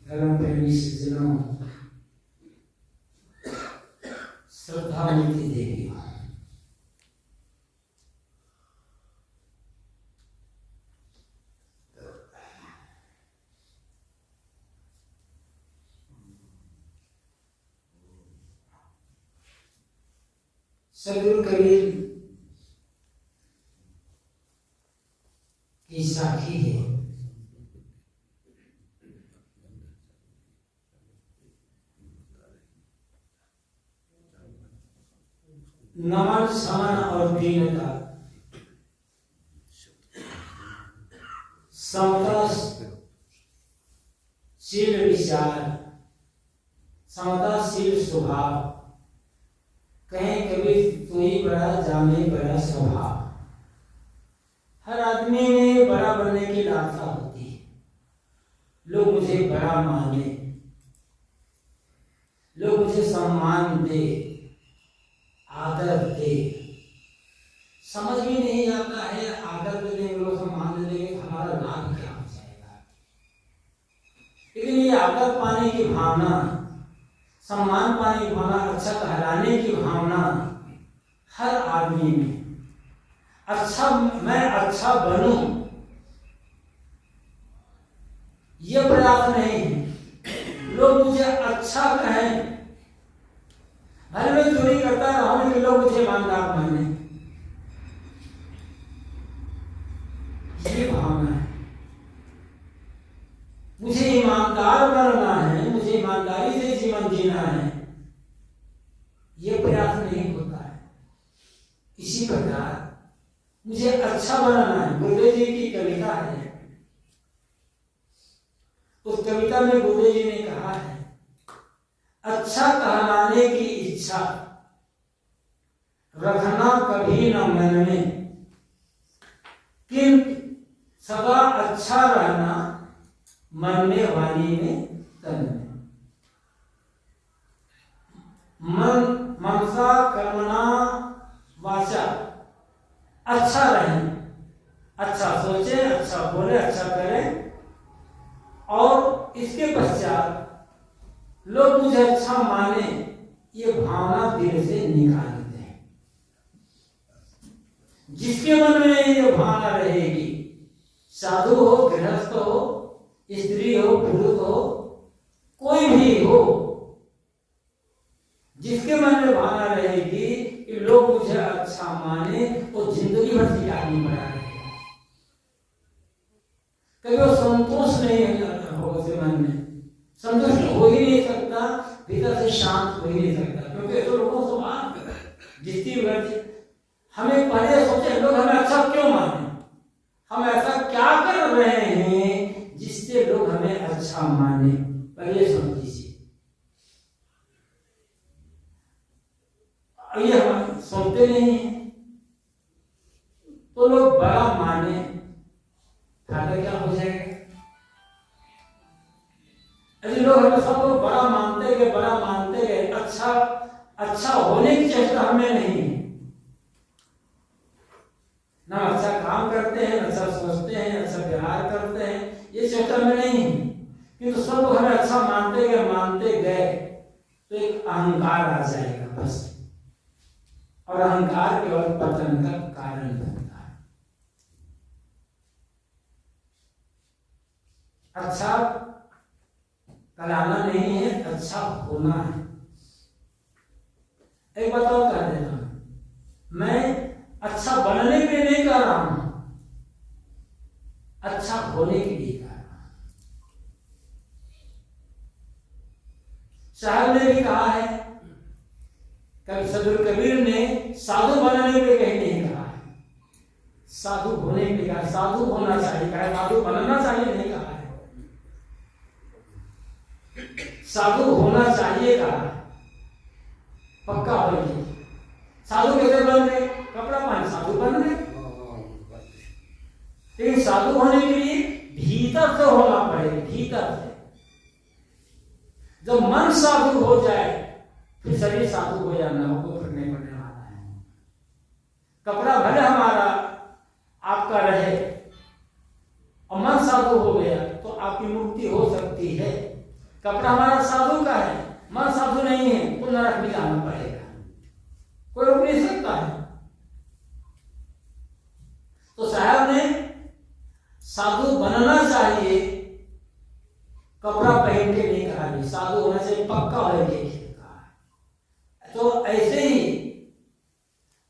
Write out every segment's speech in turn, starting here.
धर्म प्रेमी सज्जनों, श्रद्धामूर्ति देवी, सदगुरु कबीर की साखी है। नमन, समन और दीनता, समता, शील विचार, समताशील स्वभाव, कहें कभी तू ही बड़ा जाने बड़ा स्वभाव। हर आदमी में बड़ा बनने की लालसा होती है। लोग मुझे बड़ा माने, लोग मुझे सम्मान दे, आदर दे। समझ में नहीं आता है, आदर दे देंगे लोग, सम्मान दे देंगे, हमारा लाभ क्या हो जाएगा। लेकिन ये आदर पाने की भावना, सम्मान पाने की भावना, अच्छा कहलाने की भावना हर आदमी में, अच्छा मैं अच्छा बनूं, ये प्रयास नहीं है। लोग मुझे अच्छा कहें, भले मैं चोरी करता रहूं लेकिन लोग मुझे ईमानदार माने, ये भावना है। मुझे ईमानदार बनना है, मुझे ईमानदारी से जीवन जीना है, ये प्रयास नहीं होता है। इसी प्रकार मुझे अच्छा बनना है। गुरुदेव जी की कविता है, उस कविता में गुरुदेव जी ने कहा है, अच्छा कहलाने की इच्छा रखना कभी न मन में, किंतु सदा अच्छा रहना मन में, वाणी में, तन में। मनसा कर्मणा वाचा, अच्छा रहें, अच्छा सोचे, अच्छा बोले, अच्छा करें, और इसके पश्चात लोग मुझे अच्छा माने, ये भावना दिल से निकाल दें। जिसके मन में ये भावना रहेगी, साधु हो, गृहस्थ हो, स्त्री हो, पुरुष हो, कोई भी हो, जिसके मन में भावना रहेगी कि लोग मुझे अच्छा माने, वो जिंदगी भर से आदमी बना रहेगा। कभी वो संतोष नहीं होगा उसके मन में, संतुष्ट हो ही नहीं सकता, भीतर से शांत हो ही नहीं सकता। क्योंकि तो लोगों से बात जितनी मर्जी, हमें पहले सोचे लोग हमें अच्छा क्यों माने, हम ऐसा क्या कर रहे हैं जिससे लोग हमें अच्छा माने, पहले समझिए। ये हम सुनते नहीं है, तो लोग बड़ा माने, फायदा क्या हो जाएगा। यदि लोग हमें सब लोग बड़ा मानते गए, बड़ा मानते गए, अच्छा होने की चेष्टा हमें नहीं है। ना अच्छा काम करते हैं, अच्छा सोचते हैं, अच्छा व्यवहार करते हैं, ये चेष्टा में नहीं है। किंतु सब लोग हमें अच्छा मानते गए तो एक अहंकार आ जाएगा बस, और अहंकार केवल पतन का कारण बनता है। अच्छा कहलाना नहीं है, अच्छा होना है। एक बात और कह देता हूं, मैं अच्छा बनने के लिए नहीं कह रहा हूं, अच्छा होने के लिए कह रहा हूं। साहब ने भी कहा है, कभी सदगुरु कबीर ने साधु बनने के लिए कहीं नहीं कहा है, साधु होने के लिए कहा। साधु होना चाहिए कहा, साधु बनना चाहिए नहीं कहा है। साधु होना चाहिए कहा, पक्का हो गया। साधु कैसे बन गए, कपड़ा पहन साधु बन गए, लेकिन साधु होने के लिए भीतर से होना पड़ेगा, भीतर से। जब मन साधु हो जाए फिर शरीर साधु हो जाना, वो कोई फर्क नहीं पड़ने वाला है। कपड़ा भले हमारा आपका रहे, और मन साधु हो गया तो आपकी मुक्ति हो सकती है। कपड़ा हमारा साधु का है, मन साधु नहीं है तो नरक में जाना पड़ेगा, कोई रोक नहीं सकता है। तो साहब ने साधु बनना चाहिए, कपड़ा पहन के नहीं कहा, नहीं साधु होने से पक्का होने के कहा। तो ऐसे ही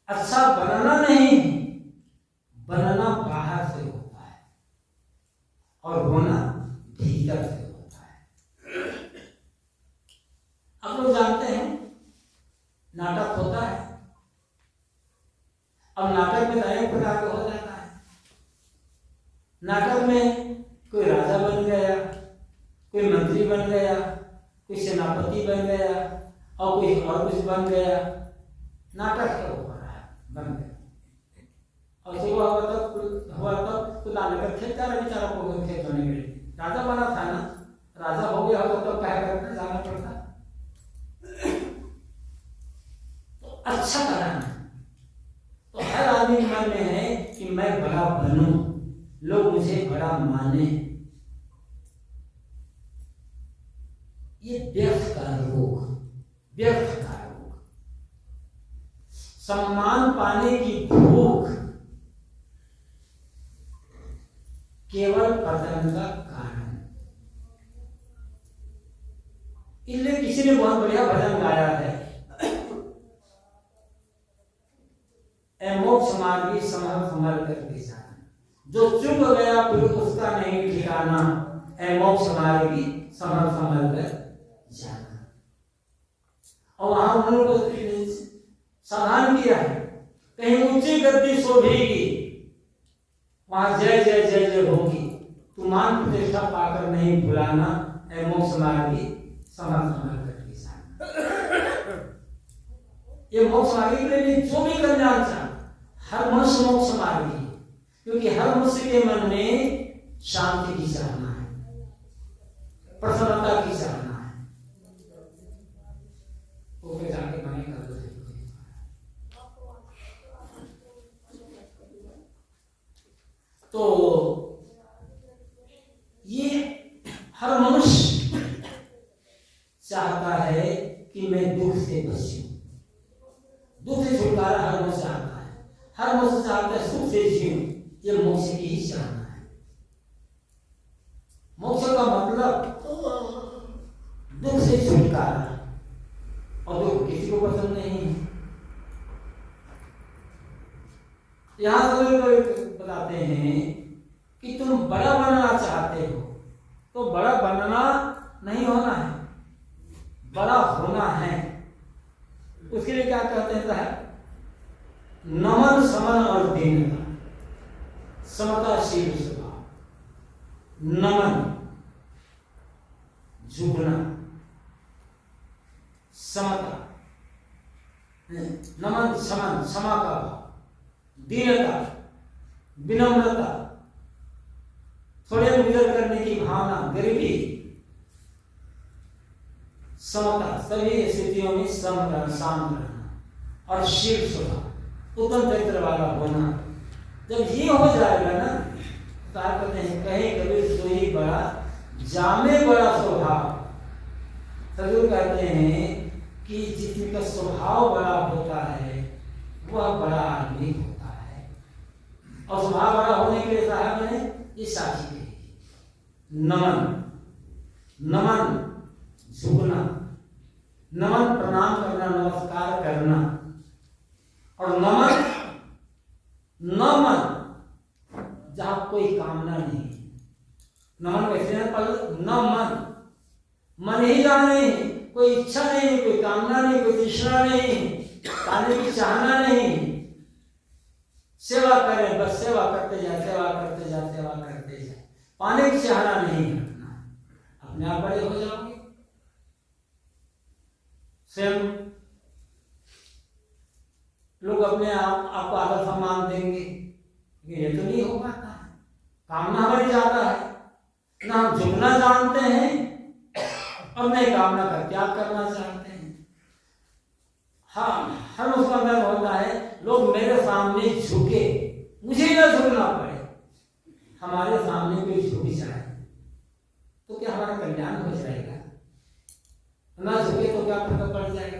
अच्छा बनना नहीं, बनना बाहर से होता है और होना भीतर से होता है। आप लोग जानते हैं नाटक होता है, अब नाटक में अनेक प्रकार का हो जाता है। नाटक में कोई राजा बन गया, कोई मंत्री बन गया, कोई सेनापति बन गया और कोई और कुछ बन गया। नाटक क्या हो रहा है, बन गया। और सुबह हुआ तब तो नाटक खेत जा रहा बेचारा को खेत होने के लिए राजा बना था ना, राजा हो गया होता तो क्या करना जाना पड़ता। तो अच्छा कराना, तो हर आदमी के मन में है कि मैं बड़ा बनूं, लोग मुझे बड़ा माने। ये व्यर्थ का रोग, व्यर्थ का रोग, सम्मान पाने की भूख केवल पतन का कारण। इसलिए किसी ने बहुत बढ़िया भजन गाया है, ए मोक्ष मार्गी संभल संभल करके जाना, जो चुक गया फिर उसका नहीं ठिकाना, ए मोक्ष मार्गी संभल संभल कर जाना। और वहां उन्होंने सावधान किया है, कहीं ऊंची गद्दी शोभेगी, वहां जय जय जय जय होगी, तू मान प्रतिष्ठा पाकर नहीं भुलाना, ए मोक्ष मार्गी संभल संभल करके जाना। ये मोक्ष मार्गी के लिए जो भी कल्याण चाह, हर मनुष्य मोक्ष मार्गी, क्योंकि हर मनुष्य के मन में शांति की चाहना है, प्रसन्नता की चाहना है। वो फिर जाके बने कर दो। तो ये हर मनुष्य चाहता है कि मैं दुख से बचूं, दुख से छुटकारा हर मनुष्य चाहता है, हर मनुष्य चाहता है सुख से जीऊं, ये मोक्ष की ही चाहना है। मोक्ष का मतलब दुख से छुटकारा, और दुख किसी को पसंद नहीं है। यहां तो बताते हैं कि तुम बड़ा बनना चाहते हो तो बड़ा बनना नहीं होना है, बड़ा होना है। उसके लिए क्या कहते हैं साहब, नमन समन और दीनता, समताशील स्वभाव, नमन झुकना, समता, नमन समन क्षमा का भाव, दीनता विनम्रता, थोड़े गुजर करने की भावना, गरीबी, समता, सभी स्थितियों में सम रहना, शांत रहना, और शील स्वभाव, उत्तम चरित्र वाला होना। जब ये हो जाएगा ना, तो आप कहते हैं कहे कबीर सोई बड़ा जामे बड़ा स्वभाव। सदगुरु कहते हैं कि जिसका स्वभाव बड़ा होता है वह बड़ा आदमी होता है। और स्वभाव बड़ा होने के लिए साहब ने ये साक्षी कही, नमन, नमन झुकना, नमन प्रणाम करना, नमस्कार करना, और नमन नमन जहां कोई कामना नहीं, नमन कैसे न मन, मन ही जाने, कोई इच्छा नहीं, कोई कामना नहीं, कोई तृष्णा नहीं, पाने की चाहना नहीं, सेवा करें, बस सेवा करते जाए, सेवा करते जाए, सेवा करते जाए, पाने की चाहना नहीं रखना, अपने आप बड़े हो जाओगे। स्वयं लोग अपने आप आपको आदर सम्मान देंगे, ये तो नहीं हो पाता है। कामना हमारी ज्यादा है, ना हम झुकना जानते हैं और न कामना का त्याग करना चाहते हैं। हाँ, हर उसका अंदर होता है लोग मेरे सामने झुके, मुझे न झुकना पड़े। हमारे सामने कोई झुक जाए तो क्या हमारा कल्याण हो जाएगा? ना झुके तो क्या फर्क पड़ जाएगा?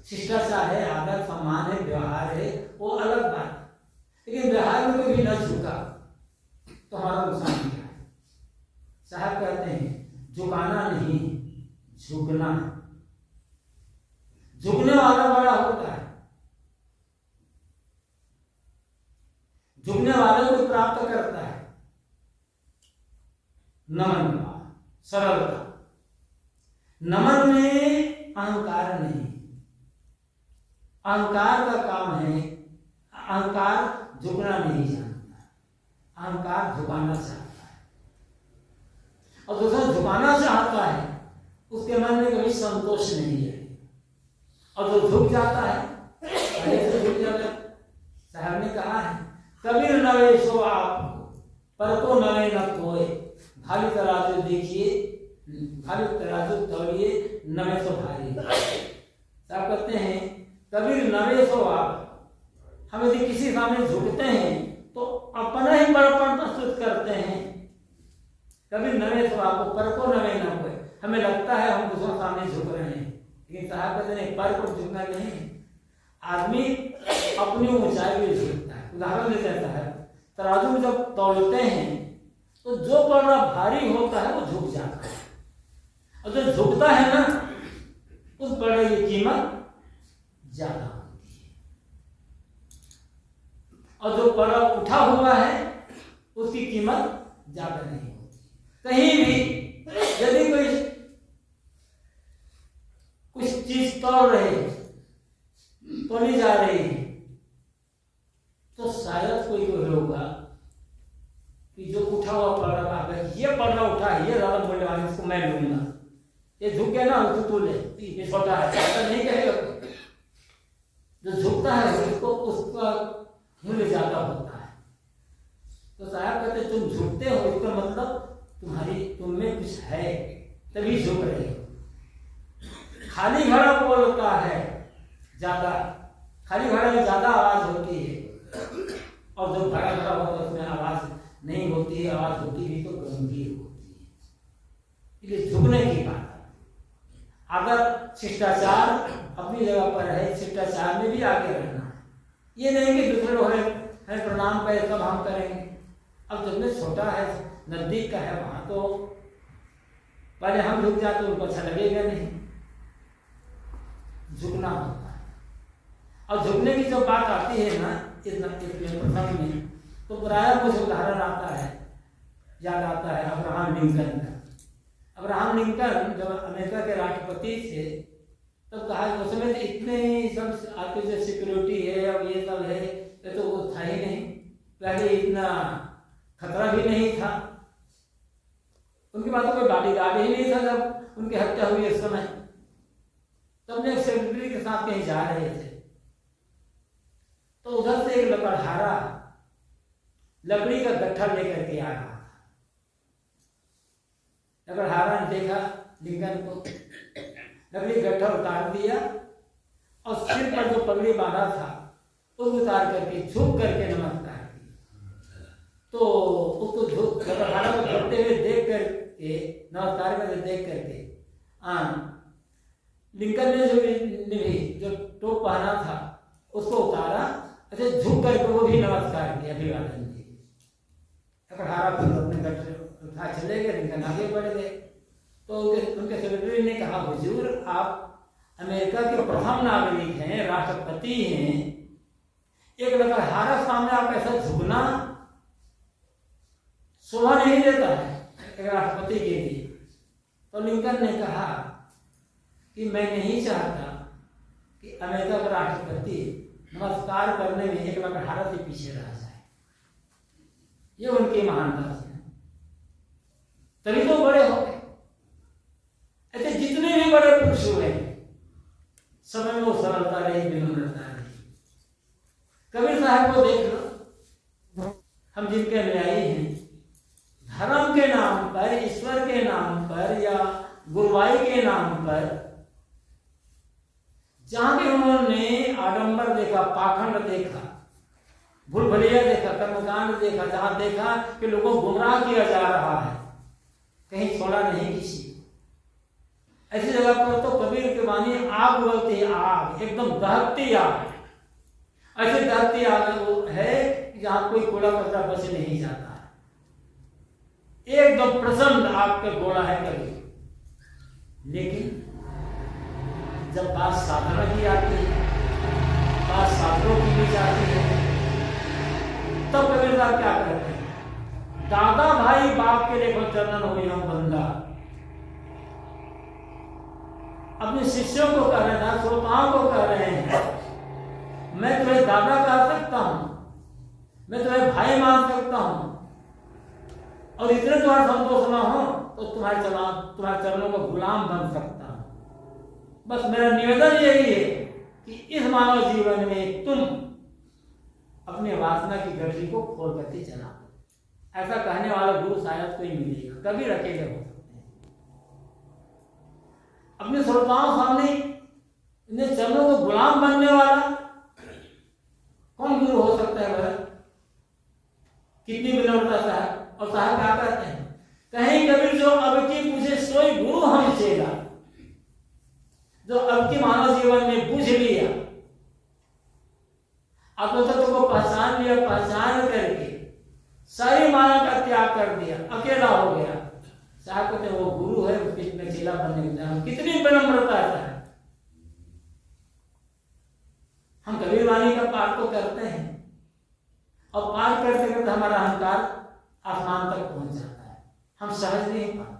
शिष्टाचार है, आदर सम्मान है, व्यवहार है, वो अलग बात है। लेकिन व्यवहार में कोई ना झुका तो हमारा नुकसान क्या है? साहब कहते हैं झुकाना नहीं, झुकना। झुकने वाला बड़ा होता है, झुकने वाले को प्राप्त करता है नमन का, सरलता। नमन में अहंकार नहीं। अहंकार का काम है, अहंकार झुकना नहीं जानता, अहंकार झुकाना चाहता है। और दूसरा झुकाना चाहता है उसके मन में कभी संतोष नहीं है, और जो झुक जाता है पहले से झुक जाता है। साहब ने कहा है कबीर नवे सो आप पर को नवे न कोय, भारी तराजू देखिए, भारी तराजू तोड़िए, नवे सो भारी। साहब कहते हैं कबीर नवे सो आप, हम यदि किसी सामने झुकते हैं तो अपना ही बड़पन प्रस्तुत करते हैं। कबीर नवे सो आप पर को नवे न कोय, हमें लगता है हम दूसरों सामने झुक रहे हैं, लेकिन साहब कहते हैं पर को झुकना नहीं, आदमी अपनी ऊंचाई पे झुकता है। उदाहरण देते हैं साहब, तराजू में जब तोड़ते हैं तो जो पड़ा भारी होता है वो झुक जाता है, और जो झुकता है ना उस बड़े की कीमत ज्यादा होती है, और जो बड़ा उठा हुआ है उसकी कीमत ज्यादा नहीं होती। कहीं भी यदि कोई कुछ चीज तोड़ रहे, तोड़ी जा रही है, तो शायद कोई होगा कि जो उठा हुआ पड़ा, अगर ये पड़ा उठा है, ये ज्यादा मूल्यवान है, इसको मैं लूंगा, ये झुक गया ना उसको तू ले, ये छोटा है, ऐसा नहीं कहेगा। जो झुकता है उसको उसका मूल्य ज्यादा होता है। तो साहब कहते तुम झुकते हो, इसका मतलब तुम में कुछ है, तभी झुक रहे हो। खाली घड़ा बोलता है ज्यादा, खाली घड़े में ज्यादा आवाज होती है, और जो भरा भरा होता है उसमें आवाज नहीं होती है, आवाज होती भी तो गंभीर होती है। इसलिए झुकने की बात है। अगर शिष्टाचार अपनी जगह पर है, शिष्टाचार में भी आगे रहना है। ये नहीं कि दूसरे लोग हमें प्रणाम करें तब हम करेंगे। अब जब में छोटा है, नजदीक का है, वहां तो पहले हम झुक जाते तो उनको अच्छा लगेगा नहीं, झुकना होता है। और झुकने की जब बात आती है ना इस प्रसंग में, तो प्राय कुछ उदाहरण आता है, याद आता है अब्राहम लिंकन का। अब्राहम लिंकन जब अमेरिका के राष्ट्रपति थे तब कहा उस समय तो इतने सब आपकी जो सिक्योरिटी है और ये सब है, ये तो वो था ही नहीं, पहले इतना खतरा भी नहीं था, उनकी बातों कोई बॉडीगार्ड ही नहीं था जब उनकी हत्या हुई उस समय। तब ने सेक्रेटरी के साथ कहीं जा रहे थे, तो उधर से एक लकड़हारा लकड़ी का गट्ठा लेकर के आ रहा था। लकड़हारा ने देखा लिंकन को, लकड़ी गट्ठा उतार दिया और सिर पर जो पगड़ी बांधा था उसको उतार करके झुक करके नमस्कार किया। तो उसको लकड़हारा को झुकते हुए देख करके, नमस्कार करके देख करके लिंकन ने जो टोप पहना था उसको उतारा, अच्छा झुक करके वो भी नमस्कार किया, अभिवादन किया। लकड़हारा फिर अपने गट्ठे उठा चले गए, लिंकन आगे बढ़ गए। तो उनके सेक्रेटरी ने कहा हुजूर आप अमेरिका के प्रथम नागरिक हैं, राष्ट्रपति हैं, एक लकड़हारा सामने आप ऐसा झुकना शोभा नहीं देता है एक राष्ट्रपति के लिए। तो लिंकन ने कहा कि मैं नहीं चाहता कि अमेरिका का राष्ट्रपति नमस्कार करने में एक लकड़हारा से पीछे रह जाए, ये उनकी महानता थी। तभी तो बड़े हो गए। ऐसे जितने भी बड़े पुरुष हुए समय में वो सरलता रही, विनम्रता रही। कबीर साहब को देख लो, हम जिनके न्यायी हैं, धर्म के नाम पर, ईश्वर के नाम पर या गुरुवाई के नाम पर जहां भी उन्होंने आडंबर देखा, पाखंड देखा, भूल भुलैया देखा, कर्मकांड देखा, जहां देखा कि लोगों को गुमराह किया जा रहा है, कहीं छोड़ा नहीं किसी। ऐसी जगह पर तो कबीर की वाणी आग उगलती है, आग एकदम दहकती आग, ऐसे दहकती आग वो है जहां कोई कूड़ा कचरा बच नहीं जाता है, एकदम प्रचंड आग का गोला है कबीर। लेकिन जब बात साधना की आती है, बात साधनों की भी जाती है, तब कबीर साहब क्या करते हैं, दादा भाई बाप के देखो चरणन हो हम बंदा, अपने शिष्यों को कह रहे हैं, श्रोताओं को कह रहे हैं, मैं तुम्हें दादा कह सकता हूं, मैं तुम्हें भाई मान सकता हूं, और इतने तुम्हारा संतोष ना हो तो तुम्हारे चरणों का गुलाम बन सकता हूं। बस मेरा निवेदन यही है कि इस मानव जीवन में तुम अपने वासना की गठरी को खोल करके चला। ऐसा कहने वाला गुरु शायद कोई मिलेगा, कभी अकेले हो सकते हैं। अपने श्रोताओं सामने इन चरणों को गुलाम बनने वाला कौन गुरु हो सकता है भला? कितनी विनम्रता साहब। और साहब क्या कहते हैं, कहीं कबीर जो अब की पूछे सोई गुरु हम चेला, जो अब की मानव जीवन में बुझ लिया, अब तत्व को पहचान लिया, पहचान करके सारी माया का त्याग कर दिया, अकेला हो गया, साहब कहते वो गुरु है, उसके में चेला बनने का कितनी विनम्रता है। हम कबीर वाणी का पाठ तो करते हैं और पाठ करते करते हमारा अहंकार आसमान तक पहुंच जाता है, हम सहज नहीं पाते।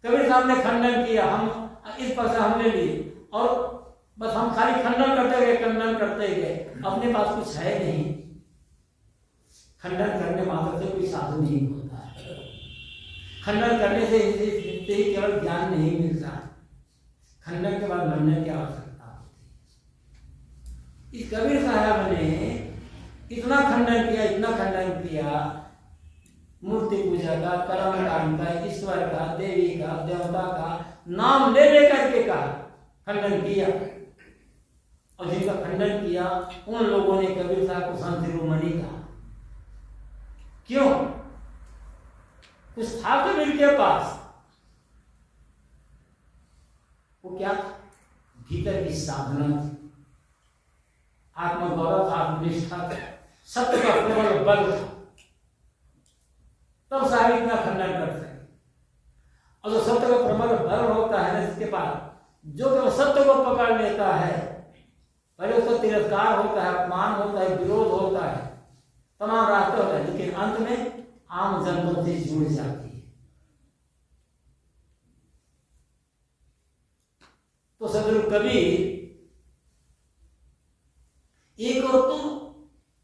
कबीर साहब ने खंडन किया, हम इस पर से हमने लिए और बस हम खाली खंडन करते गए, खंडन करते गए, अपने पास कुछ है नहीं। खंडन करने मात्र से कोई साधु नहीं होता है, खंडन करने से ही केवल ज्ञान नहीं मिलता, खंडन के बाद मनने की आवश्यकता होती है। इस कबीर साहब ने इतना खंडन किया, इतना खंडन किया, मूर्ति पूजा का, कर्म कांड का, ईश्वर का, देवी का, देवता का नाम ले लेकर के कहा, खंडन किया। और जिनका खंडन किया उन लोगों ने कबीर साहब को संत शिरोमणि कहा। क्यों? कुछ था कबीर के पास, वो क्या था? भीतर की साधना थी, आत्मगौरव था, आत्मनिष्ठा था, सत्य का प्रबल बल था, तब साहब इतना खंडन कर सके। और जो सत्य का प्रबल बल होता है ना जिसके पास, जो सत्य को पकड़ लेता है, पहले उसका तिरस्कार होता है, अपमान होता है, विरोध होता है, तमाम रास्ते होता है, लेकिन अंत में आम जनता से जुड़ जाती है। तो सदगुरु कबीर एक और तो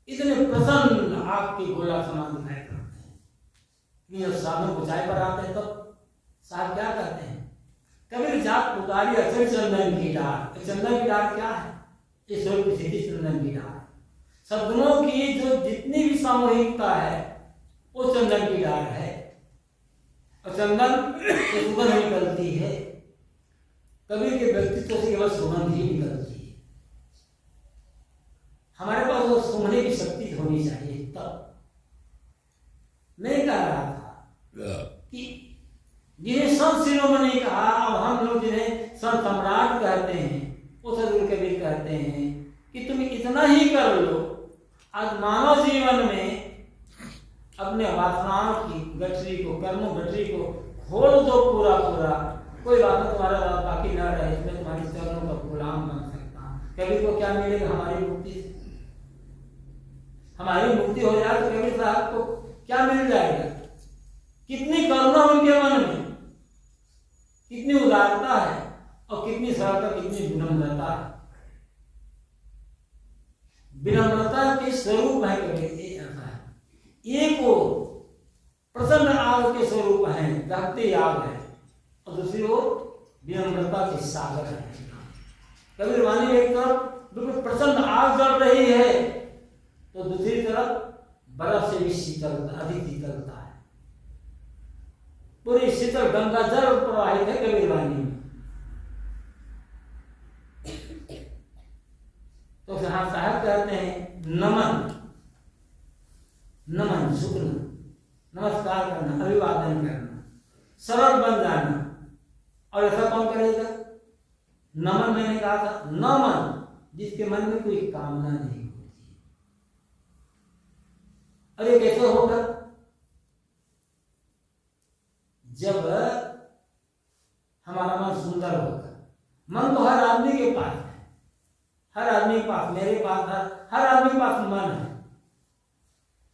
इतने प्रसन्न आग की गोला समान दिखाई पड़ते हैं। जब साधु ऊंचाई पर आते हैं तो साहब क्या कहते हैं, कबीर जात पुकारी अचल चंदन की डार। चंदन की डार क्या है? ईश्वर की स्थिति चंदन की डार। सद्गुणों की जो जितनी भी सामूहिकता है वो चंदन की डार है, और चंदन से सुगंध निकलती है। कबीर के व्यक्तित्व से केवल सुगंध ही निकलती है। हमारे पास वो सूंघने की शक्ति होनी चाहिए। तब मैं कह रहा था कि जिन्हें संत शिरोमणि कहा, और हम लोग जिन्हें संत सम्राट कहते हैं, वो सदगुरु कबीर कहते हैं कि तुम इतना ही कर लो, आज मानव जीवन में अपने वासनाओं की गठरी को, कर्मों गठरी को खोल दो पूरा पूरा, कोई बात तुम्हारा बाकी न रहे, इसमें तुम्हारी चरणों का गुलाम बन सकता हूं। कबीर को क्या मिलेगा? हमारी मुक्ति से। हमारी मुक्ति हो जाए तो कबीर साहब को क्या मिल जाएगा? कितनी करुणा उनके मन में, कितनी उदारता है, और कितनी सरलता, कितनी विनम्रता है। विनम्रता के स्वरूप है कबीर। ऐसा है, एक वो प्रसन्न आग के स्वरूप है, दहकती आग है, और दूसरी ओर विनम्रता के सागर है। कबीर वाणी में एक तरफ बिल्कुल प्रसन्न आग जल रही है, तो दूसरी तरफ बर्फ से भी शीतलता, अधिक शीतलता है। पूरी शीतल गंगा जल प्रवाहित है कबीर वाणी में। तो जहां साहब कहते हैं नमस्कार करना, अभिवादन करना, सरल बन जाना। और ऐसा कौन करेगा? नमन, मैंने कहा था, नमन जिसके मन में कोई कामना नहीं होती। अरे कैसे होगा? जब हमारा मन सुंदर होगा। मन तो हर आदमी के पास है, हर आदमी के पास, मेरे पास, हर आदमी के पास मन है।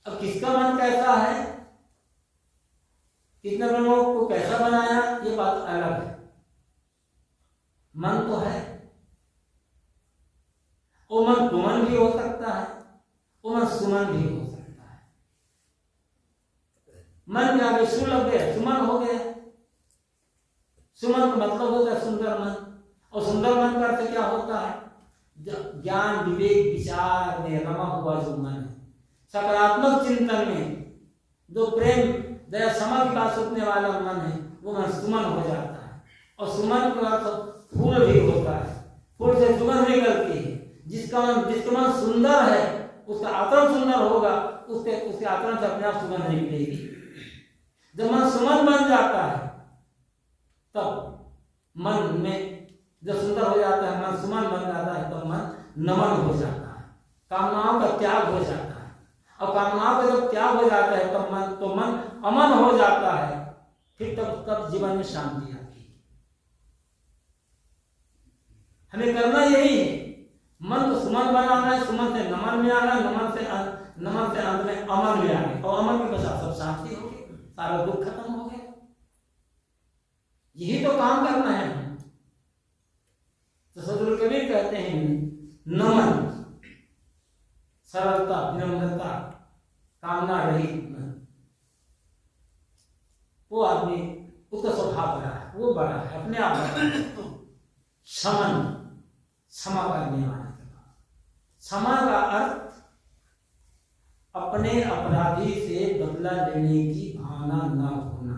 अब किसका मन कैसा है, कितने लोगों को कैसा बनाया, ये बात अलग है। मन तो है, वो मन कुमन भी हो सकता है, वो मन सुमन भी हो सकता है। मन में आगे सु लग गया, सुमन हो गया। सुमन का मतलब होता है सुंदर मन। और सुंदर मन का अर्थ क्या होता है? ज्ञान, विवेक, विचार में रमा हुआ जो मन है, सकारात्मक चिंतन में जो प्रेम, दया, क्षमा की बात सुनने वाला मन है, वो मन सुमन हो जाता है। और सुमन का अर्थ फूल भी होता है, फूल से सुगंध निकलती है। जिसका मन सुंदर है, उसका आचरण सुंदर होगा, उसके आचरण से अपने आप सुगंध निकलेगी। जब मन सुमन बन जाता है, तब मन में जब सुंदर हो जाता है, मन सुमन बन जाता है, तब मन नमन हो जाता है, कामनाओं का त्याग हो जाता है। और कामनाओं का जब त्याग हो जाता है, तब मन अमन हो जाता है। फिर तब जीवन में शांति आती है। हमें करना यही है, मन को सुमन बनाना है, सुमन से नमन में आना, नमन से अंत में अमन में आना। और अमन के पश्चात सब शांति हो गई, सारा दुख खत्म हो गया। यही तो काम करना है। तो सदगुरु कबीर कहते हैं, नमन, सरलता, विनम्रता, कामना रहित मन, वो आदमी, उसका स्वभाव बड़ा है, वो बड़ा है, अपने आप बड़ा है। शमन, क्षमा करने वाला। क्षमा का अर्थ अपने अपराधी से बदला लेने की भावना न होना।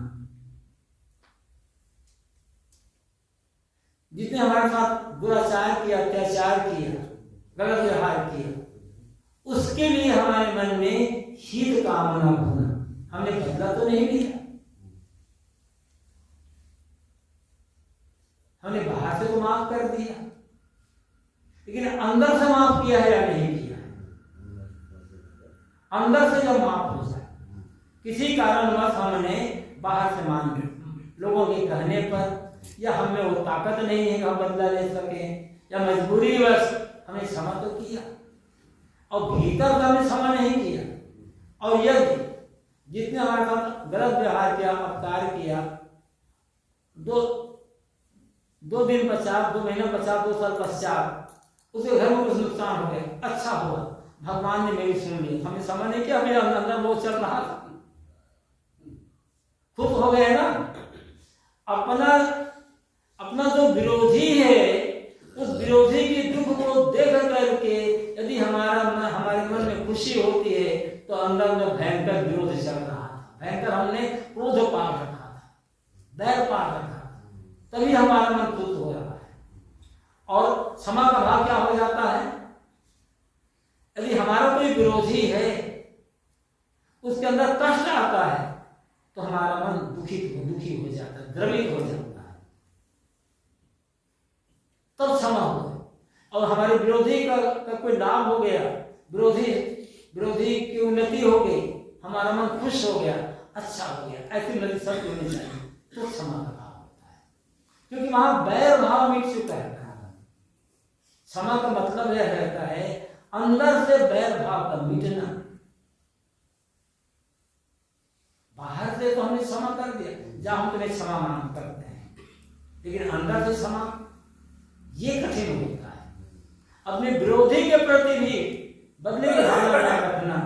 जिसने हमारे साथ दुराचार किया, अत्याचार किया, गलत व्यवहार किया, उसके लिए हमारे मन में हित कामना होना। हमने बदला तो नहीं लिया, हमने बाहर से तो माफ कर दिया, लेकिन अंदर से माफ किया है या नहीं किया है? अंदर से जब माफ हो जाए, किसी कारणवश हमने बाहर से मान लोगों के कहने पर, या हमें वो ताकत नहीं है कि हम बदला ले सके, या मजबूरी वश हमने क्षमा तो किया और भीतर से हमने क्षमा नहीं किया। और यदि जिसने हमारे साथ गलत व्यवहार किया, अपकार किया, दो दिन पश्चात, 2 महीने पश्चात, 2 साल पश्चात उसके घर में कुछ नुकसान हो गया, अच्छा हुआ, भगवान ने मेरी सुन ली, हमने समझ नहीं किया, मेरे अंदर वो चल रहा था, खुश हो गए ना। अपना जो विरोधी है, उस विरोधी के दुख को देख करके यदि हमारे मन में खुशी होती है, तो अंदर में भयंकर विरोध चल रहा था, भयंकर हमने क्रोध पाल रखा था, दैर पाल रखा था, तभी हमारा मन खुश हो रहा है। और क्षमा का भाव क्या हो जाता है? यदि हमारा कोई विरोधी है, उसके अंदर कष्ट आता है, तो हमारा मन दुखी हो जाता है, द्रवित हो जाता है, तब क्षमा हो। और हमारे विरोधी का कोई लाभ हो गया, विरोधी की उन्नति हो गई, हमारा मन खुश हो गया, अच्छा हो गया, ऐसी मेरी सब होनी चाहिए, तो क्षमा का भाव होता है। क्योंकि वहां बैर भाव मिट चुका है। क्षमा का मतलब यह रहता है अंदर से बैर भाव का मिटना। बाहर से तो हमने क्षमा कर दिया, जहां हम तुम्हें क्षमा मान करते हैं, लेकिन अंदर से क्षमा ये कठिन होता है। अपने विरोधी के प्रति भी बदले की भावना रखना,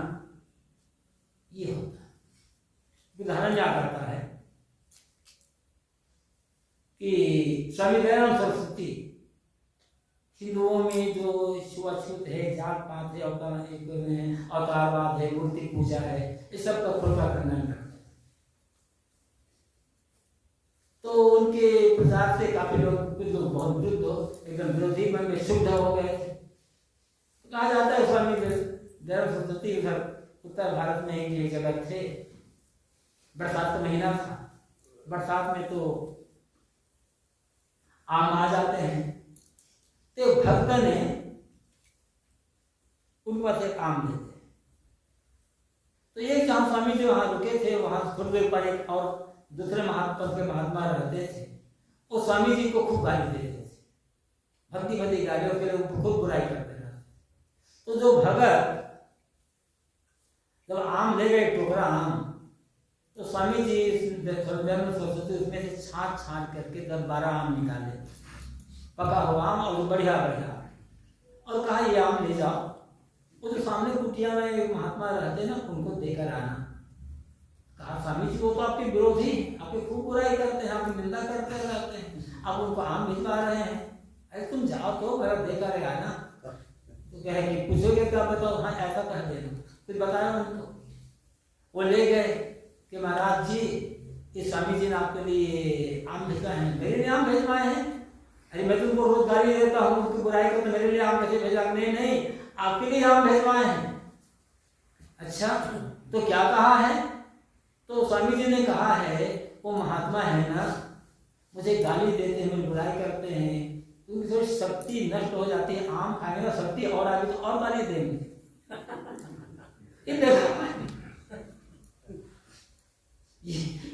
ये होता है। उदाहरण क्या करता है कि स्वामी दयानंद सरस्वती हिंदुओं में जो छुआछूत है, जात पात है, अवतारवाद है, मूर्ति पूजा है, इस सब का खुलवा करना है। तो उनके प्रचार से काफी लोग, कुछ लोग बहुत विरुद्ध, एकदम विरोधी मन में शुद्ध हो गए थे। कहा जाता है स्वामी दयानंद सरस्वती उधर उत्तर भारत में एक जगह थे, बरसात का महीना था, बरसात में तो आम आ जाते हैं। तो भक्त ने उन पर से आम देते। तो एक जहाँ स्वामी जी वहां रुके थे, वहां थोड़ी देर पर एक और दूसरे महात्मा रहते थे। वो स्वामी जी को खूब गाली देते थे, भक्ति भक्ति गालियों के लिए खूब बुराई करते थे। तो जो भगत जब आम ले गए, टोकरा आम, तो स्वामी जी सरस्वती उसमें से छाट छाट करके 10-12 आम निकाले, पका हुआ आम और बढ़िया बढ़िया, और कहा ये आम ले जाओ। वो जो सामने कुटिया में एक महात्मा रहते ना, उनको देकर आना। कहा स्वामी जी वो तो आपके विरोधी, आपकी खूब बुराई करते हैं, आपकी निंदा करते रहते हैं, आप उनको आम भिजवा रहे हैं। अरे तुम जाओ तो मेरा देकर आना। तो कहे कि पूछोगे क्या, बताओ। हाँ ऐसा कह देना, कुछ बताया उनको। वो ले गए कि महाराज जी इस स्वामी जी ने आपके लिए आम भिजवाए हैं। मेरे लिए आम भिजवाए हैं? अरे मैं तुमको रोज गाली देता हूँ, उनकी बुराई करते, मेरे लिए आम कैसे भेजा? नहीं, आपके लिए आम भिजवाए हैं। अच्छा तो क्या कहा है? तो स्वामी जी ने कहा है वो महात्मा है ना, मुझे गाली देते हैं, मुझे बुराई करते हैं, उनकी थोड़ी शक्ति नष्ट हो जाती है। आम खाएंगे ना शक्ति और आगे तो और गाली देंगे।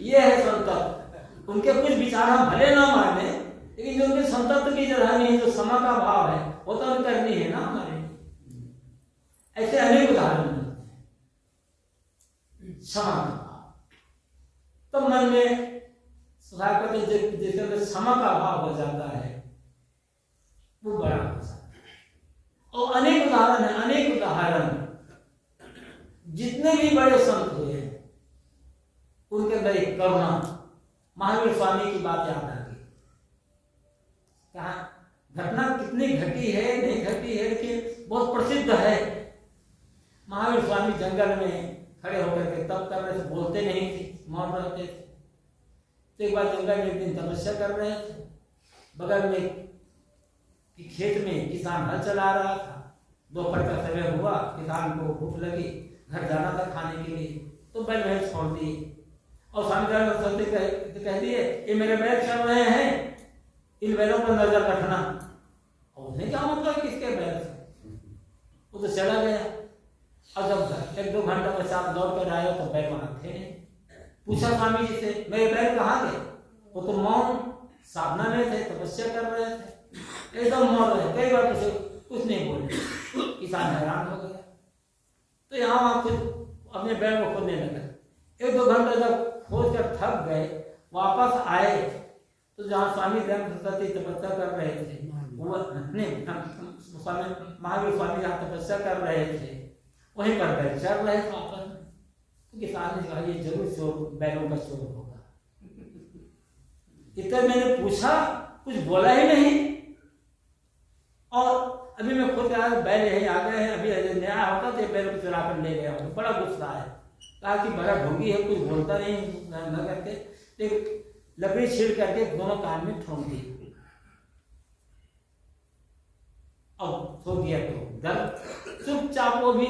ये है संतत्व। उनके कुछ विचार हम भले ना माने, लेकिन जो उनके संतत्व की जो रहनी, जो समा का भाव है, वो तो करनी है ना हमारे। ऐसे अनेक उदाहरण मिलते हैं। क्षमा का भाव तो मन में जिसके अंदर क्षमा का भाव हो जाता है, वो बड़ा हो जाता है। और अनेक उदाहरण है, अनेक उदाहरण। जितने भी बड़े संत हुए हैं उनके अंदर एक करुणा। महावीर स्वामी की बात याद आ गई। कहा घटना कितनी घटी है, नहीं घटी है, लेकिन बहुत प्रसिद्ध है। महावीर स्वामी जंगल में खड़े होकर के तप कर रहे थे, बोलते नहीं थे, मौन रहते थे। तो एक बार जंगल में एक दिन तपस्या कर रहे थे, बगल में खेत में किसान हल चला रहा था। दोपहर का समय हुआ, किसान को भूख लगी, घर जाना था खाने के लिए, तो बैल भैंस छोड़ दिए। और स्वामी जी कह दिए ये मेरे बैल चल रहे हैं, इन बैलों पर नजर रखना। और उसने क्या मतलब किसके बैल से, वो तो चला गया। और जब 1-2 घंटा पश्चात लौट कर आए तो बैल वहां थे। पूछा स्वामी जी से मेरे बैल कहाँ गए? वो तो मौन साधना में थे, तपस्या कर रहे थे, एकदम मौन रहे। कई बार कुछ नहीं बोले। किसान हैरान हो गया। तो यहाँ वहां खुद अपने बैल को खोदने लगा। 1-2 घंटा जब खोज कर थक गए, वापस आए तो जहाँ स्वामी सरस्वती तपस्या कर रहे थे, वो महावीर स्वामी जहाँ तपस्या कर रहे थे, वहीं पर बैल चल रहे थे वापस में। तो किसान ने कहा ये जरूर चोर, बैलों का चोर होगा। इतना मैंने पूछा, कुछ बोला ही नहीं। और अभी मैं खुद आया, बैल यही आ गए हैं, अभी नया होता तो बैल को चुरा कर ले गया। बड़ा गुस्सा है, कहा कि बड़ा ढोंगी है, कुछ बोलता नहीं न करके लकड़ी छीड़ करके दोनों कान में ठोंक दी और सो दिया। तो दर्द चुपचाप, वो भी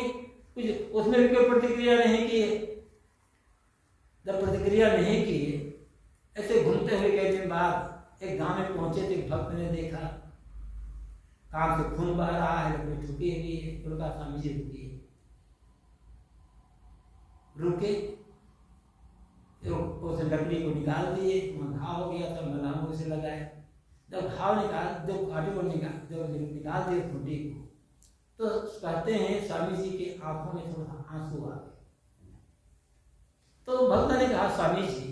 कुछ उसमें भी कोई प्रतिक्रिया नहीं की। जब प्रतिक्रिया नहीं की, ऐसे घूमते हुए कई दिन बाद एक गांव में पहुंचे थे। भक्त ने देखा कान से खून बह रहा है, लकड़ी ठुकी हुई है। उनका स्वामी जी रुके, उस लकड़ी को निकाल दिए, घाव हो गया, तब मलहम उसे लगाए। जब घाव जब कांटे को निकाल दिए खूंटी को, तो कहते हैं स्वामी जी की आंखों में थोड़ा आंसू आ गए। तो भक्त ने कहा स्वामी जी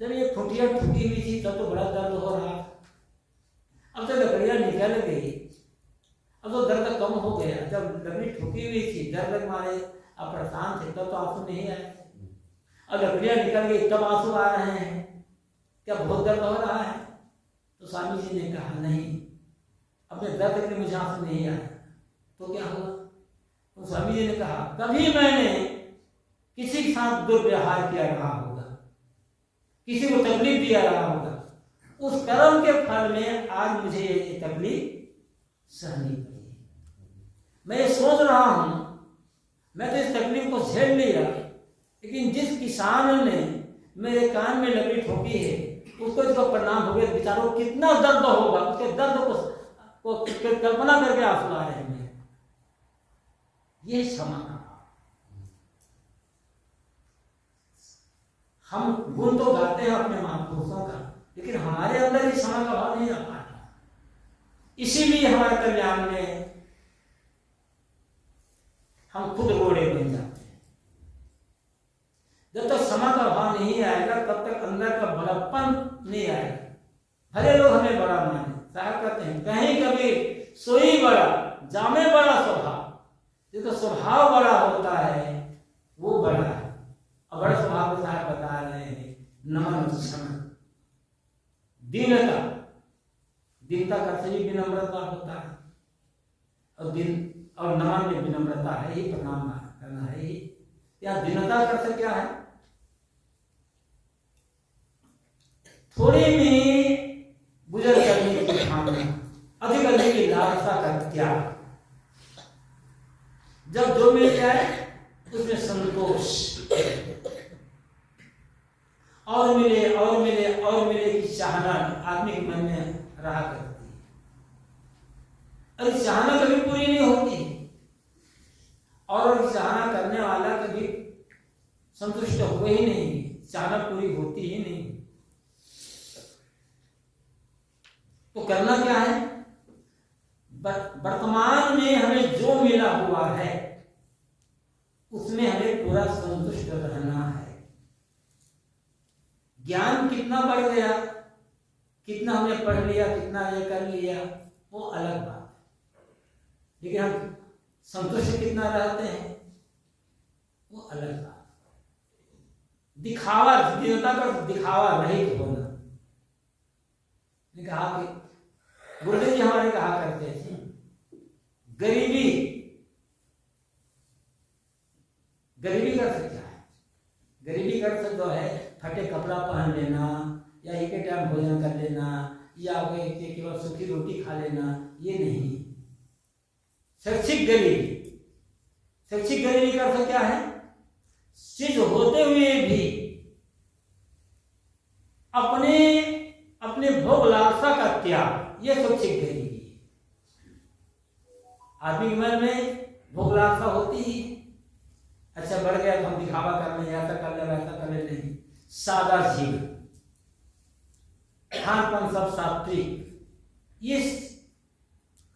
जब ये खूंटियां ठुकी हुई थी तब तो बड़ा दर्द हो रहा था, अब तो लकड़ियां निकल गई, अब तो दर्द कम हो गया। जब लकड़ी ठुकी हुई थी दर्द मारे अब परेशान थे, तब तो आंसू नहीं आए थे। अब लकड़ियां निकल गई तब आंसू आ रहे हैं, क्या बहुत दर्द हो रहा है? तो स्वामी जी ने कहा नहीं, अपने दर्द के लिए मुझे आंसू नहीं आया। तो क्या हुआ? तो स्वामी जी ने कहा कभी मैंने किसी के साथ दुर्व्यवहार किया रहा होगा, किसी को तकलीफ दिया रहा होगा, उस कर्म के फल में आज मुझे ये तकलीफ सहनी पड़ी। मैं ये सोच रहा हूं मैं तो इस तकलीफ को झेल लिया, लेकिन जिस किसान ने मेरे कान में लकड़ी ठोकी है उसको जब प्रणाम हो गए, बेचारों कितना दर्द होगा, उसके दर्द को कल्पना करके आंसू आ रहे हैं। ये क्षमा का हम गुण तो गाते हैं अपने महापुरुषों का, लेकिन हमारे अंदर ये क्षमा का भाव नहीं आ पाता। इसीलिए हमारे कल्याण में हम खुद रोड़े बन जाते हैं। जब तक क्षमा का भाव नहीं आएगा तब तक अंदर का बड़प्पन नहीं आएगा। भले लोग हमें बड़ा माने, साहब कहते हैं कहीं कभी सोई बड़ा जामे बड़ा स्वभाव। जो तो स्वभाव बड़ा होता है वो बड़ा है। और बड़े स्वभाव के साथ बता रहे हैं नमन क्षमा दीनता। दीनता का अर्थ भी विनम्रता होता है, और नमन में विनम्रता है ही, प्रणाम करना है ही। या दीनता का अर्थ क्या है? थोड़ी में गुजर करने की भावना, अधिक करने की लालसा का त्याग। जब जो मिल जाए उसमें संतोष, और मिले और मिले और मिले की चाहना आदमी के मन में रहा करती है। अरे चाहना कभी पूरी नहीं होती, और चाहना करने वाला कभी संतुष्ट हुए ही नहीं, चाहना पूरी होती ही नहीं। तो करना क्या है? वर्तमान में हमें जो मिला हुआ है उसमें हमें पूरा संतुष्ट रहना है। ज्ञान कितना बढ़ गया, कितना हमने पढ़ लिया, कितना ये कर लिया, वो अलग बात है, लेकिन हम संतुष्ट कितना रहते हैं वो अलग बात है। दिखावा, दीनता का दिखावा रहित होना। ने कहा कि गुरुदेव जी हमारे कहा करते थे गरीबी का अर्थ क्या है? गरीबी का अर्थ जो है फटे कपड़ा पहन लेना, या एक टाइम भोजन कर लेना, या केवल सूखी रोटी खा लेना, ये नहीं। शैक्षिक गरीबी का अर्थ क्या है? चीज होते हुए भी अपने भोग लालसा का त्याग, ये शैक्षिक गरीबी है। आदमी के मन में भोग लालसा होती ही, अच्छा बढ़ गया तो हम दिखावा कर लें, ऐसा कर ले वैसा कर ले, नहीं। सादा जीवन, खानपान सब सात्विक, ये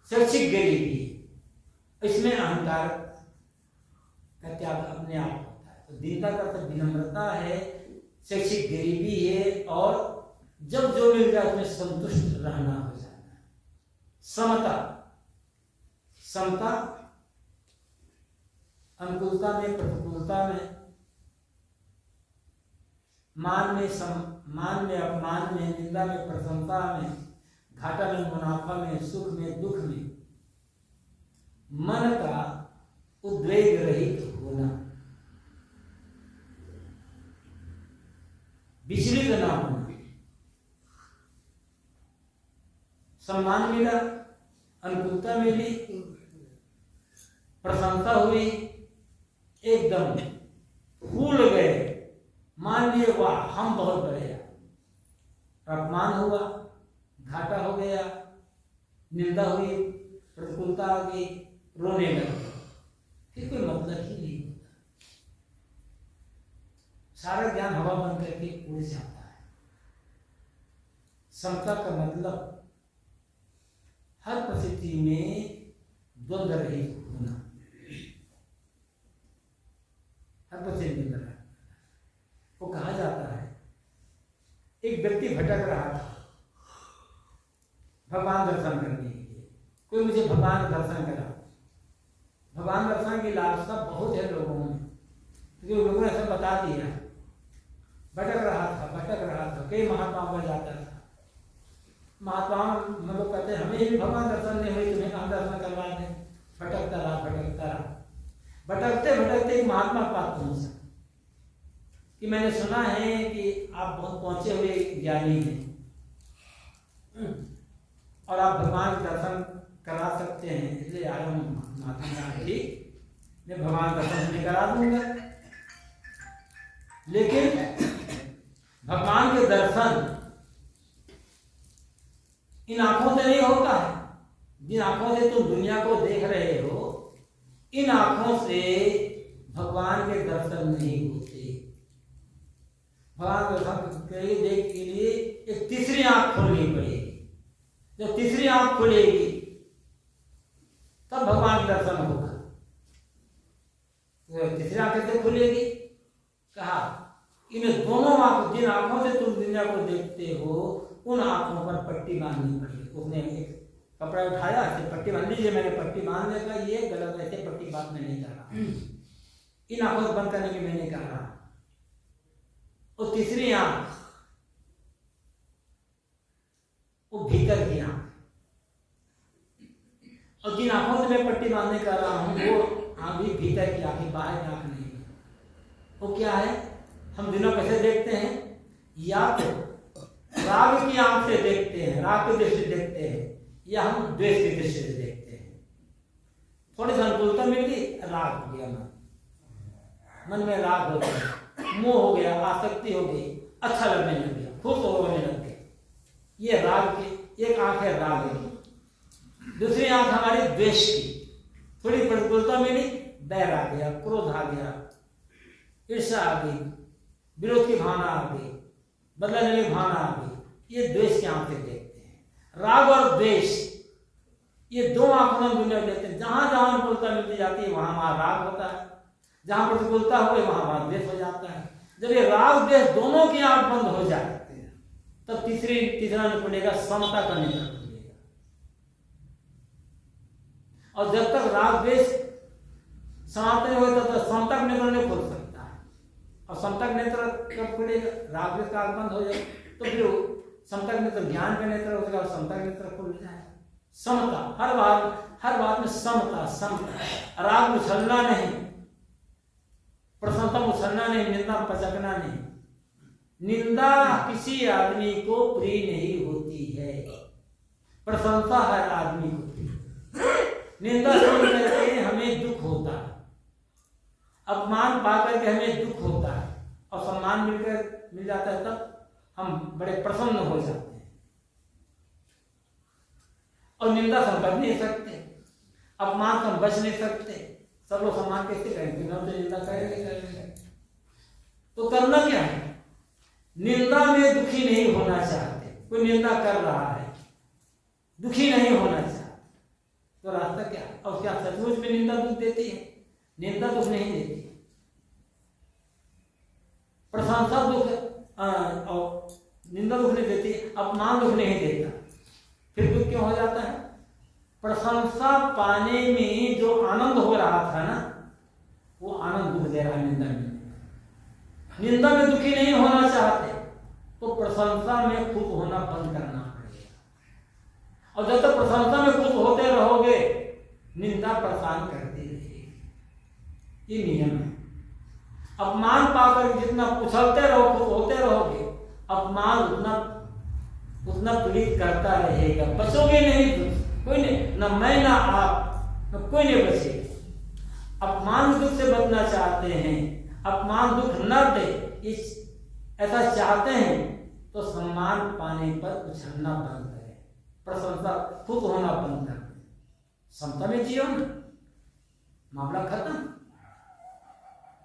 शैक्षिक गरीबी है। इसमें अहंकार का त्याग अपने आप होता है। तो दीनता का अर्थ विनम्रता है, शैक्षिक गरीबी है, और जब जो मिल जाए उसमें संतुष्ट रहना हो जाना है। समता अनुकूलता में, प्रतिकूलता में, मान में अपमान में, निंदा में प्रशंसा में, घाटा में मुनाफा में, सुख में दुख में, मन का उद्वेग रहित होना, विचलित न होना। सम्मान मिला, अनुकूलता मिली, प्रशंसा हुई, एकदम फूल गए, मान लिए वाह हम बहुत बड़े हैं। अपमान हुआ, घाटा हो गया, निंदा हुई, प्रतिकूलता आ गई, रोने लगे, फिर कोई मतलब ही नहीं होता। सारा ज्ञान हवा बन करके उड़ जाता है। समता का मतलब हर परिस्थिति में द्वंद्व रहित होना, हर परिस्थिति में रहना। वो कहा जाता है एक व्यक्ति भटक रहा था भगवान दर्शन करने के लिए। कोई मुझे भगवान दर्शन करा। भगवान दर्शन की लालसा बहुत है लोगों में, क्योंकि लोगों ने सब बता दिया। भटक रहा था, कई महात्माओं पर जाता था। महात्मा हम लोग कहते हैं हमें भी भगवान दर्शन नहीं हुई, तुम्हें कहाँ दर्शन करवा दें। भटकता रहा। भटकते एक महात्मा के पास पहुंचा कि मैंने सुना है कि आप बहुत पहुंचे हुए ज्ञानी हैं और आप भगवान के दर्शन करा सकते हैं, इसलिए आया हूँ। महात्मा ठीक, मैं भगवान दर्शन नहीं करा दूंगा। लेकिन भगवान के दर्शन इन आंखों से नहीं होता है। जिन आंखों से तुम दुनिया को देख रहे हो, इन आंखों से भगवान के दर्शन नहीं होते। भगवान के दर्शन देख के लिए एक तीसरी आंख खोलनी पड़ेगी। जब तीसरी आंख खुलेगी तब भगवान के दर्शन होगा। तो तीसरी आंख कैसे खुलेगी? कहा इन दोनों आंख, जिन आंखों से तुम दुनिया को देखते हो, उन आंखों पर पट्टी बांधनी पड़ेगी। उसने एक कपड़ा उठाया, ऐसे पट्टी बांध लीजिए। मैंने पट्टी बांधने का ये गलत, ऐसे पट्टी बांध में नहीं कर रहा। इन आंखों को बंद करने की मैंने कहा। और तीसरी आंख, वो भीतर की आंख, और जिन आंखों से मैं पट्टी बांधने कर रहा हूं वो आंख भी भीतर की आंख, बाहर की आंख नहीं है। वो क्या है? हम दिनों कैसे देखते हैं? या तो राग की आंख से देखते हैं, राग की दृष्टि से देखते हैं, या हम द्वेष की दृष्टि से देखते हैं। थोड़ी संकुलता मिल गई, राग हो गया मन में राग हो गया, मोह हो गया, आसक्ति हो गई, अच्छा लगने लग गया, खुश होने लग गया। ये राग की एक आंख है, राग की। दूसरी आंख हमारी द्वेष की, थोड़ी प्रतिकूलता मिली, बैर आ गया, क्रोध आ गया, ईर्ष्या आ गई, विरोध की भावना आ गई, बदला लेने की भावना आ गई। ये द्वेष की आंख से देखते हैं। राग और द्वेष, ये दो आंखों में दुनिया देखते हैं। जहां जहां अनुकूलता मिलती जाती है वहां वहां राग होता है, जहां प्रतिकूलता हुए वहां वहां द्वेष हो जाता है। जब ये राग द्वेष दोनों की आंख बंद हो जाते हैं तब तीसरा नहीं खुलेगा, समता का नेत्र खुलेगा। और जब तक राग द्वेष समाप्त नहीं होता तब समता का नेत्र नहीं खुल सकता है। और समता का नेत्र कब खुलेगा? राग द्वेष का आंख बंद हो जाए तो फिर समता का नेत्र ज्ञान का नेत्र हो जाएगा और समता का नेत्र खुल जाएगा। समता, हर बात में समता, समता। राग उछलना नहीं, प्रसन्नता उछलना नहीं, निंदा पचकना नहीं। निंदा किसी आदमी को प्रिय नहीं होती है, प्रशंसा हर आदमी को प्रिय। निंदा सुन करके हमें दुख होता है, अपमान पाकर के हमें दुख होता है, और सम्मान मिल जाता है तब हम बड़े प्रसन्न हो जाते हैं। और निंदा से हम बच नहीं सकते, अपमान से हम बच नहीं सकते। सब लोग सम्मान कैसे करेंगे? तो निंदा करेंगे। तो करना क्या है? निंदा में दुखी नहीं होना चाहते। कोई निंदा कर रहा है, दुखी नहीं होना चाहते, तो रास्ता क्या है? और क्या सचमुच में निंदा दुख देती है? निंदा दुख नहीं देती, प्रशंसा दुख और निंदा दुख नहीं देती, अपमान दुख नहीं देता। फिर दुख क्यों हो जाता है? प्रशंसा पाने में जो आनंद हो रहा था ना, वो आनंद दुख दे रहा है निंदा में। निंदा में दुखी नहीं होना चाहते तो प्रशंसा में खुश होना बंद करना पड़ेगा। और जब तक प्रशंसा में खुश होते रहोगे, निंदा परेशान करती रहेगी। ये नियम है। अपमान पाकर जितना उछलते रहो, खुश होते रहोगे, अपमान उतना पीड़ित करता रहेगा। बचोगे नहीं, कोई नहीं, न मैं ना आप, न कोई नहीं बचेगा। अपमान दुख से बचना चाहते हैं, अपमान दुख न दे इस ऐसा चाहते हैं तो सम्मान पाने पर उछलना बंद करें, प्रशंसा खुद होना बंद कर दें, समता में जियो ना, मामला खत्म।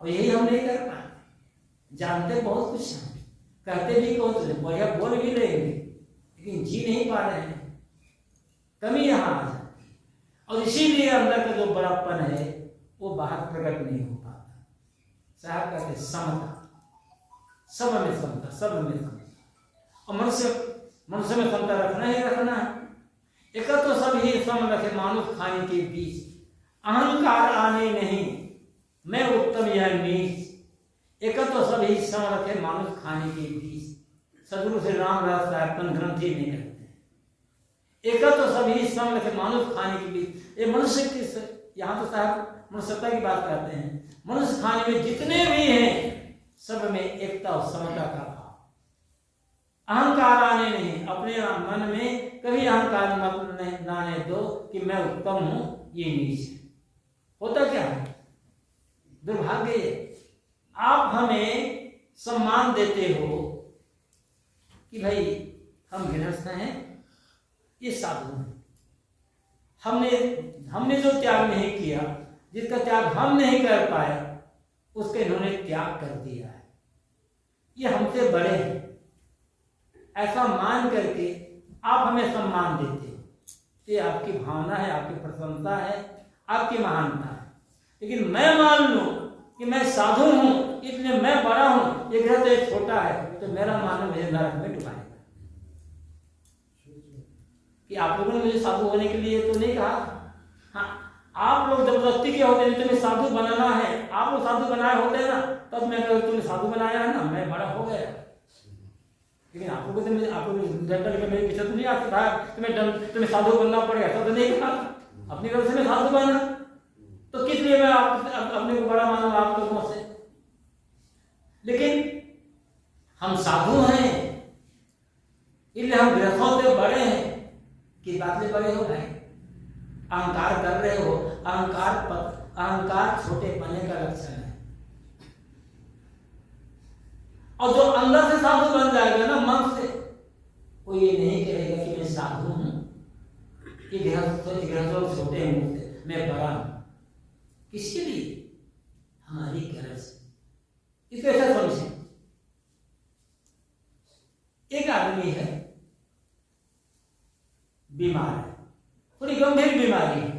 और यही हम नहीं कर पाते। जानते बहुत कुछ हैं, कहते भी बहुत बढ़िया बोल भी लेंगे, लेकिन जी नहीं पा रहे हैं। कमी यहाँ आ जाती है, और इसीलिए अंदर का जो बड़ापन है वो बाहर प्रकट नहीं हो पाता। साहब कहते समता, सब में समता, सब में समता। और मनुष्य में समता रखना ही रखना है। एक तो सब ही सम रखे मानुष खाने के बीच, अहंकार आने नहीं, मैं उत्तम यह नीच। एक तो सब ही सम रखे मानुष खाने के बीच, सदगुरु श्री रामदास साहब ग्रंथि में कहते हैं। एक तो सब ही सम रखे मानुष खाने के बीच। ये मनुष्य की, यहाँ तो साहब मनुष्यता की बात करते हैं। मनुष्य खाने में जितने भी हैं सब में एकता और समता का भाव। अहंकार आने नहीं, अपने मन में कभी अहंकार मत आने दो कि मैं उत्तम हूं, ये नीच है। होता क्या है? दुर्भाग्य आप हमें सम्मान देते हो कि भाई हम गृहस्थ हैं, ये साधु हैं, हमने जो त्याग नहीं किया, जिसका त्याग हम नहीं कर पाए, उसके इन्होंने त्याग कर दिया है, ये हमसे बड़े हैं, ऐसा मान करके आप हमें सम्मान देते हो। ये आपकी भावना है, आपकी प्रसन्नता है, आपकी महानता है। लेकिन मैं मान लूं कि मैं साधु हूं, इसलिए मैं बड़ा हूं, ये ग्रह तो छोटा है, तो मेरा मान मुझे नरक में डुबाएगा। कि आप लोगों ने मुझे साधु होने के लिए तो नहीं कहा। हाँ, आप लोग जबरदस्ती के होते हैं, तुम्हें साधु बनाना है, आप लोग साधु बनाए होते हैं ना, तब मैं कहूँ तुम्हें साधु बनाया है ना, मैं बड़ा हो गया। लेकिन आप लोगों से आप लोग डर के मेरे पीछे तो नहीं आता था, तुम्हें साधु बनना पड़ेगा, ऐसा तो नहीं कहा। अपनी तरफ से मैं साधु बना, तो किस लिए मैं अपने को बड़ा मानूं आप लोगों से। लेकिन हम साधु हैं, इसलिए हम गृहस्थों से बड़े हैं। किस बात से बड़े हो भाई? अहंकार कर रहे हो। अहंकार छोटे पने का लक्षण है। और जो अंदर से साधु बन जाएगा ना, मन से, वो ये नहीं कहेगा कि मैं साधु हूं, ये गृहस्थ छोटे हैं मुझसे, मैं बड़ा हूं। किसके लिए? हमारी गरज से। इसको ऐसा समझे, एक आदमी है, बीमार है, थोड़ी गंभीर बीमारी है।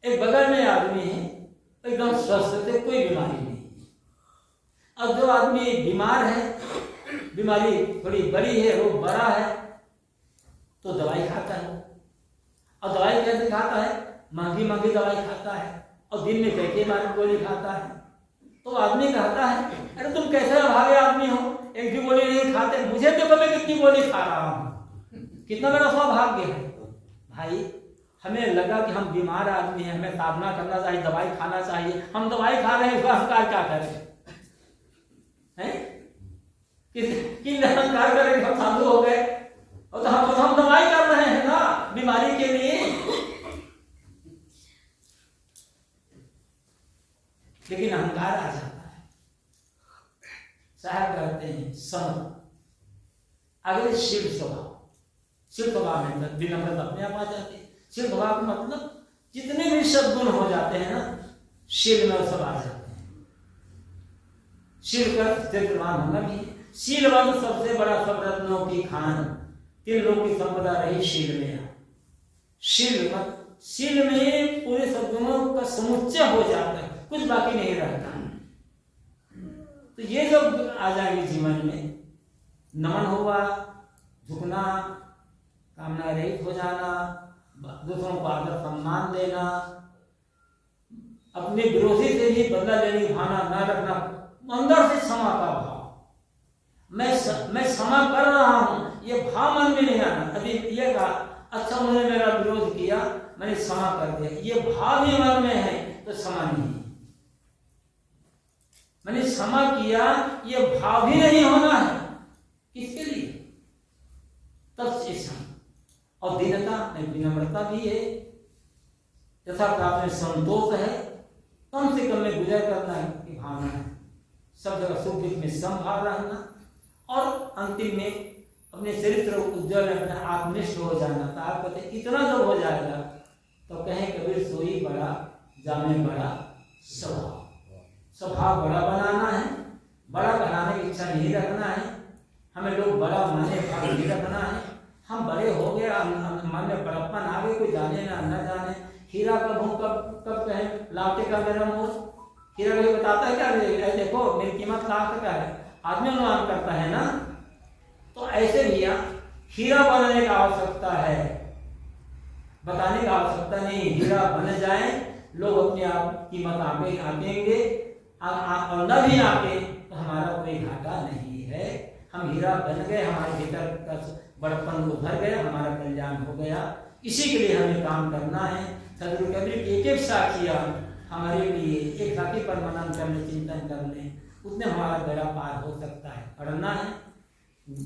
एक बगल में आदमी है, एकदम स्वस्थ है, कोई बीमारी नहीं। अब जो आदमी बीमार है, बीमारी थोड़ी बड़ी है, वो बड़ा है, तो दवाई खाता है। और दवाई कैसे खाता है? महंगी महंगी दवाई खाता है, और दिन में कई बार गोली खाता है। तो आदमी कहता है, अरे तुम कैसे अभागे आदमी हो, एक भी गोली नहीं खाते, मुझे तो कभी कितनी गोली खा रहा हूं, कितना बड़ा सौभाग्य है। भाई, हमें लगा कि हम बीमार आदमी हैं, हमें साधना करना चाहिए, दवाई खाना चाहिए, हम दवाई खा रहे हैं, इसका अहंकार क्या करें? किस अहंकार करें? हम साधु हो गए, और तो हम दवाई कर रहे हैं ना बीमारी के लिए। लेकिन अहंकार आ जाता है। साहब कहते हैं सम, अगले शिव स्वभाव। शिव स्वभाव में विनम्रता अपने आप आ जाती है। शिव स्वभाव का मतलब जितने भी सद्गुण हो जाते हैं ना, शील में सब आ जाते हैं। शील का चरित्रवान होना भी है। शीलवान सबसे बड़ा सब रत्नों की खान, 3 लोगों की संपदा रही शील में। शील में पूरे सद्गुणों का समुच्चय हो जाता है, कुछ बाकी नहीं रहता। तो ये जब आ जाएंगे जीवन में, नमन हुआ, झुकना, कामना रहित हो जाना, दूसरों को आदर सम्मान देना, अपने विरोधी से भी बदला लेने की भावना न रखना, अंदर से क्षमा का भाव, मैं क्षमा कर रहा हूं, ये भाव मन में नहीं आना। अभी ये कहा, अच्छा उन्होंने मेरा विरोध किया, मैंने क्षमा कर दिया, ये भाव ही मन में है, तो क्षमा नहीं। मैंने क्षमा किया, ये भाव ही नहीं होना है। किसके लिए? तब से क्षमा। और दीनता में विनम्रता भी है, यथार्थ में संतोष है, कम से कम में गुजर करना की भावना है, सब जगह सुख दुख में समभाव रहना, और अंतिम में अपने चरित्र उज्जवल अपने आत्मनिष्ठ हो जाना। तो आप कहते इतना जब हो जाएगा, तो कहें कबीर सोई बड़ा जाने बड़ा स्वभाव। स्वभाव बड़ा बनाना है, बड़ा बनाने की इच्छा नहीं रखना है, हमें लोग बड़ा माने भाव नहीं रखना है। हम बड़े हो गए, मन में बड़प्पन आ गए, कोई जाने ना न जाने। हीरा का भूख कब कहे लाटे का मेरा मोह, हीरा कभी बताता है क्या? देखो मेरी कीमत लाख का है, आदमी अनुमान करता है ना। तो ऐसे भैया हीरा बनने की आवश्यकता है, बताने की आवश्यकता नहीं। हीरा बन जाए, लोग अपने आप कीमत आंकेंगे, और न भी आके तो हमारा कोई घाटा नहीं है। हम हीरा बन गए, हमारे भीतर का बड़प्पन उभर गया, हमारा कल्याण हो गया। इसी के लिए हमें काम करना है। सदगुरु कबीर की एक एक साखियाँ हमारे लिए, एक साखी पर मनन करने, चिंतन करने, उतने हमारा बेड़ा पार हो सकता है। पढ़ना है,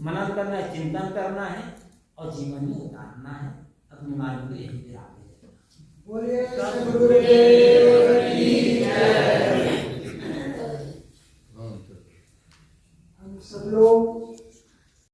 मनन करना है, चिंतन करना है, और जीवन में उतारना है। अपने मार्ग को यही विराम देना। सब लोग